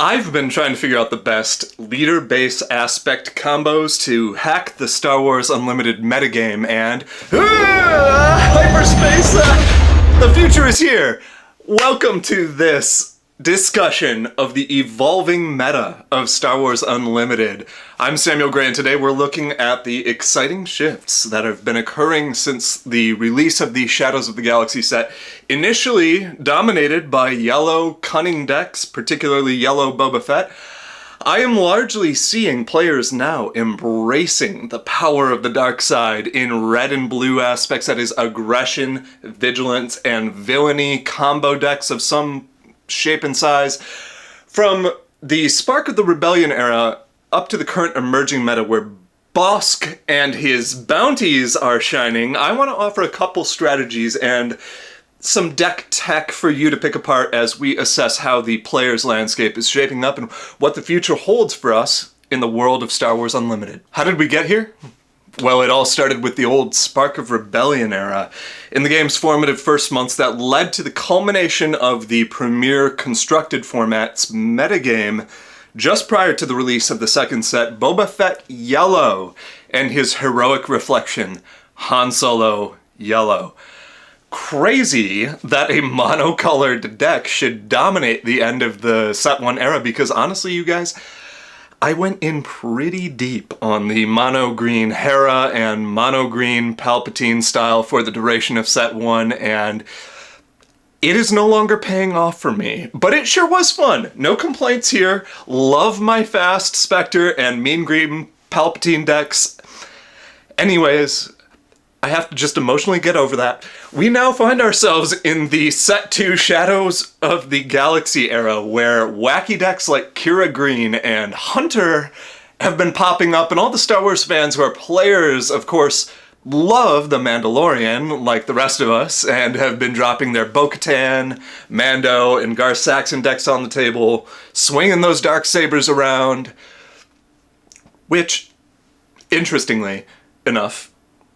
I've been trying to figure out the best leader-base aspect combos to hack the Star Wars Unlimited metagame, and hyperspace! The future is here! Welcome to this discussion of the evolving meta of Star Wars Unlimited. I'm Samuel Gray, and today we're looking at the exciting shifts that have been occurring since the release of the Shadows of the Galaxy set, initially dominated by yellow cunning decks, particularly yellow Boba Fett. I am largely seeing players now embracing the power of the dark side in red and blue aspects, that is aggression, vigilance, and villainy combo decks of some shape and size. From the Spark of the Rebellion era up to the current emerging meta where Bossk and his bounties are shining, I want to offer a couple strategies and some deck tech for you to pick apart as we assess how the player's landscape is shaping up and what the future holds for us in the world of Star Wars Unlimited. How did we get here? Well, it all started with the old Spark of Rebellion era. In the game's formative first months, that led to the culmination of the premier constructed format's metagame just prior to the release of the second set, Boba Fett Yellow, and his heroic reflection, Han Solo Yellow. Crazy that a monocolored deck should dominate the end of the Set 1 era, because honestly, you guys, I went in pretty deep on the mono green Hera and mono green Palpatine style for the duration of Set 1, and it is no longer paying off for me. But it sure was fun. No complaints here. Love my fast Spectre and mean green Palpatine decks. Anyways, I have to just emotionally get over that. We now find ourselves in the Set 2 Shadows of the Galaxy era, where wacky decks like Kira Green and Hunter have been popping up, and all the Star Wars fans who are players, of course, love The Mandalorian, like the rest of us, and have been dropping their Bo-Katan, Mando, and Gar Saxon decks on the table, swinging those dark sabers around, which, interestingly enough,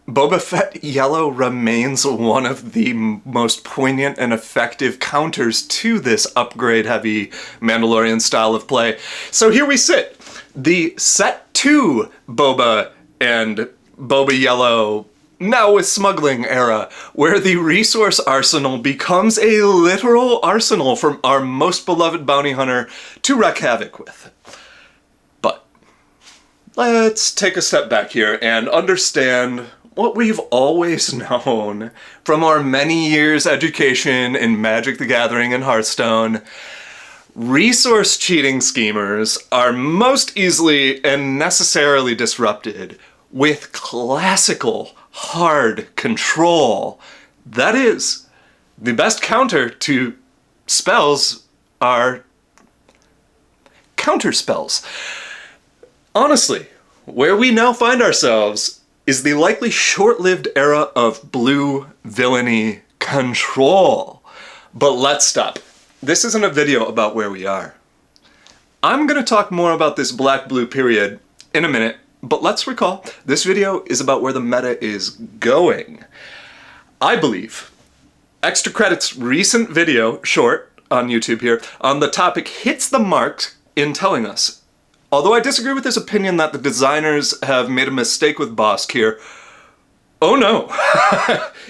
Boba Fett Yellow remains one of the most poignant and effective counters to this upgrade-heavy Mandalorian style of play. So here we sit, the Set 2 Boba and Boba Yellow, now with smuggling era, where the resource arsenal becomes a literal arsenal for our most beloved bounty hunter to wreak havoc with. But let's take a step back here and understand what we've always known from our many years education in Magic the Gathering and Hearthstone. Resource cheating schemers are most easily and necessarily disrupted with classical hard control. That is, the best counter to spells are counter spells. Honestly, where we now find ourselves is the likely short-lived era of blue villainy control. But let's stop. This isn't a video about where we are. I'm gonna talk more about this black-blue period in a minute, but let's recall, this video is about where the meta is going. I believe Extra Credit's recent video, short, on YouTube here, on the topic hits the mark in telling us, although I disagree with his opinion that the designers have made a mistake with Bossk here, oh no.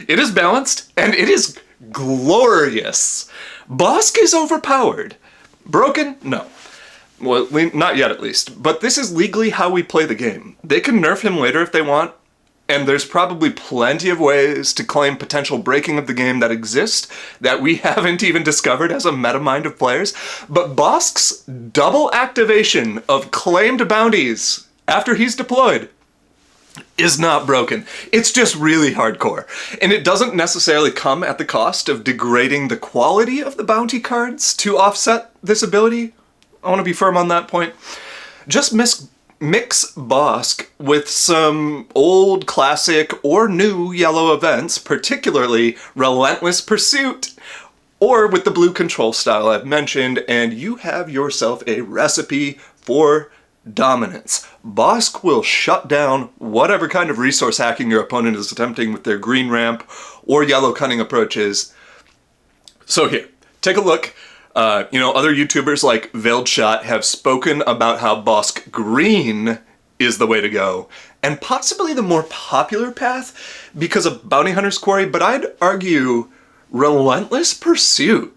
It is balanced, and it is glorious. Bossk is overpowered. Broken? No. Well, not yet at least. But this is legally how we play the game. They can nerf him later if they want, and there's probably plenty of ways to claim potential breaking of the game that exist that we haven't even discovered as a meta mind of players. But Bosk's double activation of claimed bounties after he's deployed is not broken. It's just really hardcore. And it doesn't necessarily come at the cost of degrading the quality of the bounty cards to offset this ability. I want to be firm on that point. Just mix Bossk with some old classic or new yellow events, particularly Relentless Pursuit, or with the blue control style I've mentioned, and you have yourself a recipe for dominance. Bossk will shut down whatever kind of resource hacking your opponent is attempting with their green ramp or yellow cunning approaches. So here, take a look. Other YouTubers like Veiled Shot have spoken about how Bossk Green is the way to go, and possibly the more popular path because of Bounty Hunter's Quarry, but I'd argue Relentless Pursuit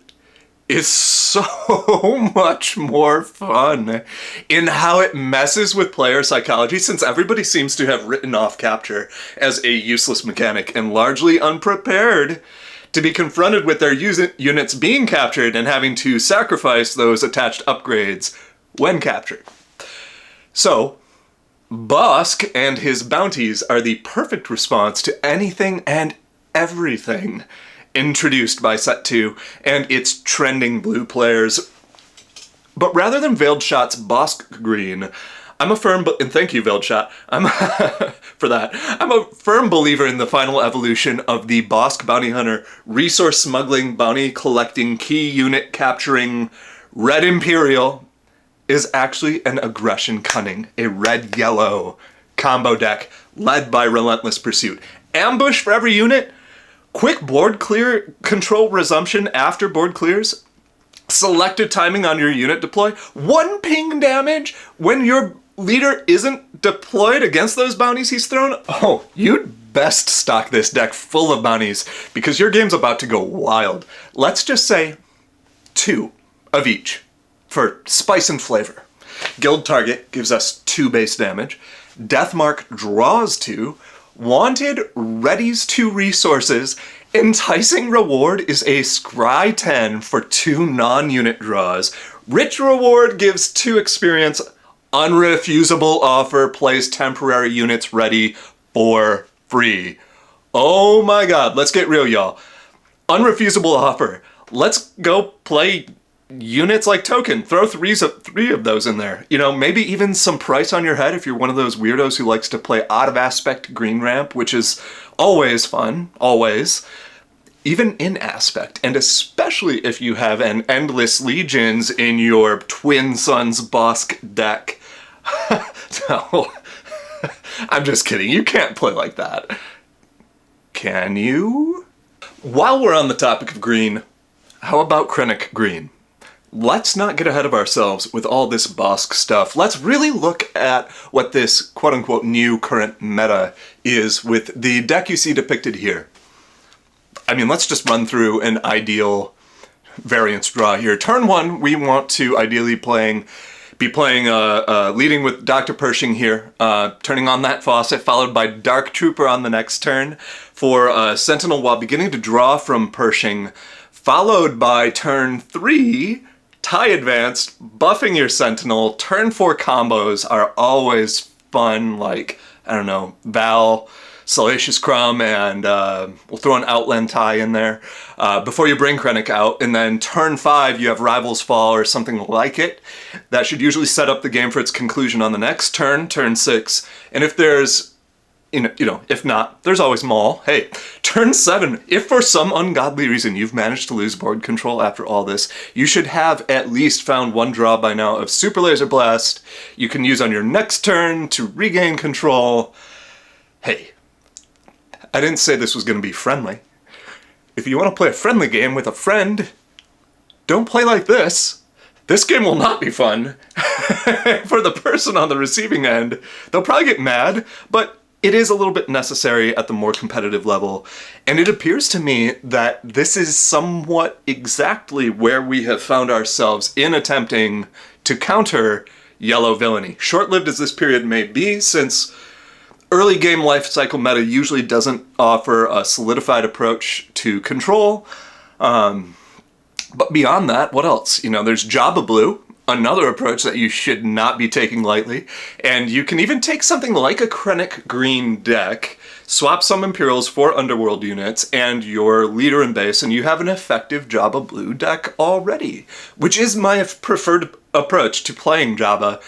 is so much more fun in how it messes with player psychology, since everybody seems to have written off capture as a useless mechanic and largely unprepared to be confronted with their units being captured and having to sacrifice those attached upgrades when captured. So, Bossk and his bounties are the perfect response to anything and everything introduced by Set 2 and its trending blue players. But rather than Veiled Shot's Bossk Green, and thank you, Veiled Shot, for that. I'm a firm believer in the final evolution of the Bossk Bounty Hunter resource smuggling, bounty collecting, key unit capturing Red Imperial is actually an aggression cunning, a red-yellow combo deck led by Relentless Pursuit. Ambush for every unit, quick board clear control resumption after board clears, selected timing on your unit deploy, 1 ping damage when your leader isn't deployed against those bounties he's thrown. Oh, you'd best stock this deck full of bounties because your game's about to go wild. Let's just say 2 of each for spice and flavor. Guild Target gives us 2 base damage. Deathmark draws 2. Wanted readies 2 resources. Enticing Reward is a Scry 10 for 2 non-unit draws. Rich Reward gives 2 experience. Unrefusable Offer plays temporary units ready for free. Oh my god, let's get real, y'all. Unrefusable Offer. Let's go play units like Token. Throw 3 of those in there. Maybe even some price on your head if you're one of those weirdos who likes to play out of aspect green ramp, which is always fun, always. Even in aspect, and especially if you have an Endless Legions in your Twin Sons Bossk deck. No, I'm just kidding. You can't play like that. Can you? While we're on the topic of green, how about Krennic Green? Let's not get ahead of ourselves with all this Bossk stuff. Let's really look at what this quote-unquote new current meta is with the deck you see depicted here. Let's just run through an ideal variance draw here. Turn 1, we want to ideally be playing leading with Dr. Pershing here, turning on that faucet, followed by Dark Trooper on the next turn for Sentinel while beginning to draw from Pershing, followed by turn 3, TIE Advanced, buffing your Sentinel. Turn 4 combos are always fun, like, Val, Salacious Crumb, and we'll throw an Outland TIE in there before you bring Krennic out. And then turn 5, you have Rival's Fall or something like it. That should usually set up the game for its conclusion on the next turn, turn 6. And if there's, if not, there's always Maul. Hey, turn 7, if for some ungodly reason you've managed to lose board control after all this, you should have at least found 1 draw by now of Super Laser Blast you can use on your next turn to regain control. Hey, I didn't say this was going to be friendly. If you want to play a friendly game with a friend, don't play like this. This game will not be fun. For the person on the receiving end, they'll probably get mad, but it is a little bit necessary at the more competitive level. And it appears to me that this is somewhat exactly where we have found ourselves in attempting to counter yellow villainy. Short-lived as this period may be, since early game life cycle meta usually doesn't offer a solidified approach to control. But beyond that, what else? There's Jabba Blue, another approach that you should not be taking lightly. And you can even take something like a Krennic Green deck, swap some Imperials for Underworld units, and your leader in base, and you have an effective Jabba Blue deck already, which is my preferred approach to playing Jabba,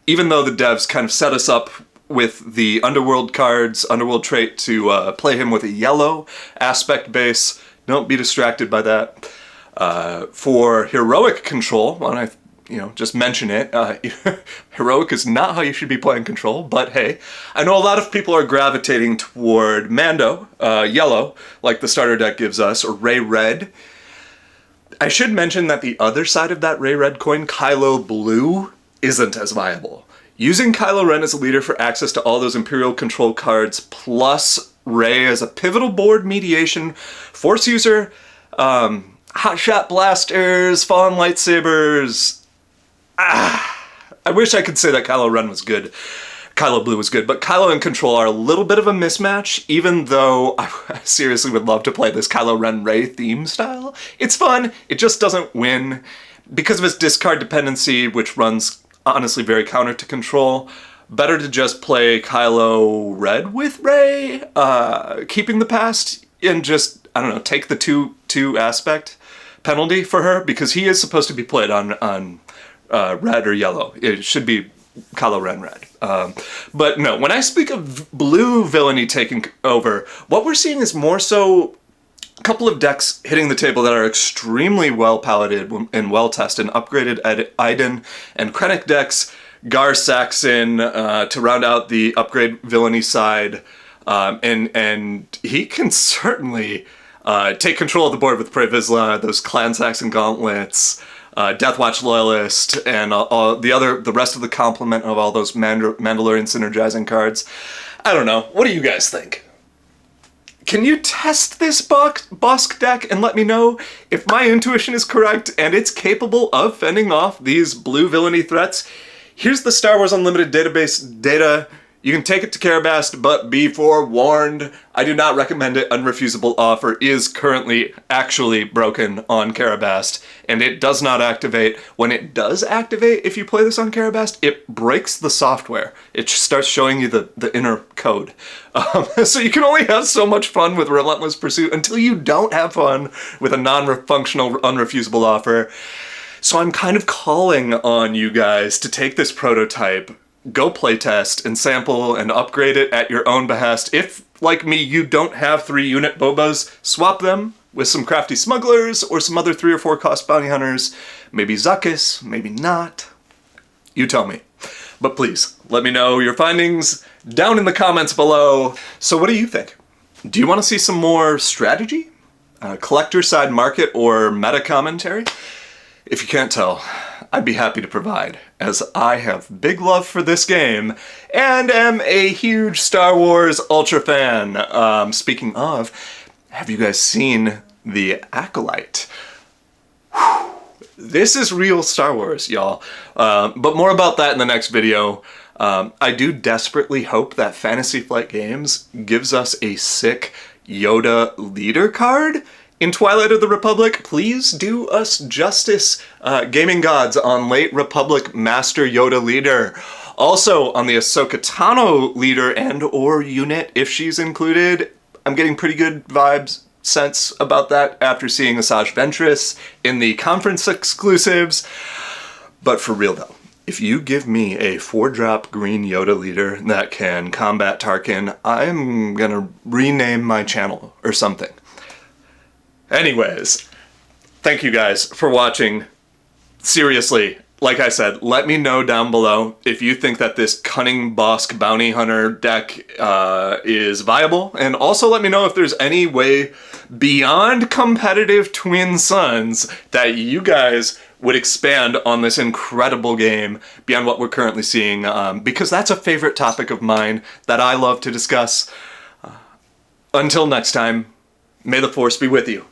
even though the devs kind of set us up with the Underworld cards, Underworld trait, to play him with a yellow aspect base. Don't be distracted by that. For heroic control, when I just mention it, heroic is not how you should be playing control, but hey, I know a lot of people are gravitating toward Mando, yellow, like the starter deck gives us, or Rey Red. I should mention that the other side of that Rey Red coin, Kylo Blue, isn't as viable. Using Kylo Ren as a leader for access to all those Imperial control cards, plus Rey as a pivotal board mediation, Force user, hotshot blasters, fallen lightsabers. I wish I could say that Kylo Ren was good. Kylo Blue was good, but Kylo and Control are a little bit of a mismatch, even though I seriously would love to play this Kylo Ren Rey theme style. It's fun, it just doesn't win because of its discard dependency, which runs honestly very counter to Control. Better to just play Kylo Red with Rey, keeping the past, and just, I don't know, take the two aspect penalty for her, because he is supposed to be played on red or yellow. It should be Kylo Ren Red. But no, when I speak of blue villainy taking over, what we're seeing is more so a couple of decks hitting the table that are extremely well paletted and well tested, upgraded Iden and Krennic decks, Gar Saxon to round out the upgrade villainy side, and he can certainly take control of the board with Pre Vizsla, those Clan Saxon gauntlets, Deathwatch Loyalist, and the rest of the complement of all those Mandalorian synergizing cards. I don't know. What do you guys think? Can you test this Bossk deck and let me know if my intuition is correct and it's capable of fending off these blue villainy threats? Here's the Star Wars Unlimited database data. You can take it to Karabast, but be forewarned, I do not recommend it. Unrefusable offer is currently actually broken on Karabast, and it does not activate. When it does activate, if you play this on Karabast, it breaks the software. It starts showing you the inner code. So you can only have so much fun with Relentless Pursuit until you don't have fun with a non-functional unrefusable offer. So I'm kind of calling on you guys to take this prototype, go playtest and sample and upgrade it at your own behest. If, like me, you don't have 3-unit Bobas, swap them with some crafty smugglers or some other 3 or 4 cost bounty hunters. Maybe Zuckuss, maybe not. You tell me. But please, let me know your findings down in the comments below. So what do you think? Do you want to see some more strategy? Collector side market or meta commentary? If you can't tell, I'd be happy to provide, as I have big love for this game and am a huge Star Wars Ultra fan. Speaking of, have you guys seen The Acolyte? Whew. This is real Star Wars, y'all. But more about that in the next video. I do desperately hope that Fantasy Flight Games gives us a sick Yoda leader card in Twilight of the Republic. Please do us justice, gaming gods, on Late Republic Master Yoda leader. Also, on the Ahsoka Tano leader and or unit, if she's included. I'm getting pretty good sense about that after seeing Asajj Ventress in the conference exclusives. But for real though, if you give me a 4-drop green Yoda leader that can combat Tarkin, I'm gonna rename my channel or something. Anyways, thank you guys for watching. Seriously, like I said, let me know down below if you think that this Cunning Bossk Bounty Hunter deck is viable, and also let me know if there's any way beyond competitive Twin Suns that you guys would expand on this incredible game beyond what we're currently seeing, because that's a favorite topic of mine that I love to discuss. Until next time, may the Force be with you.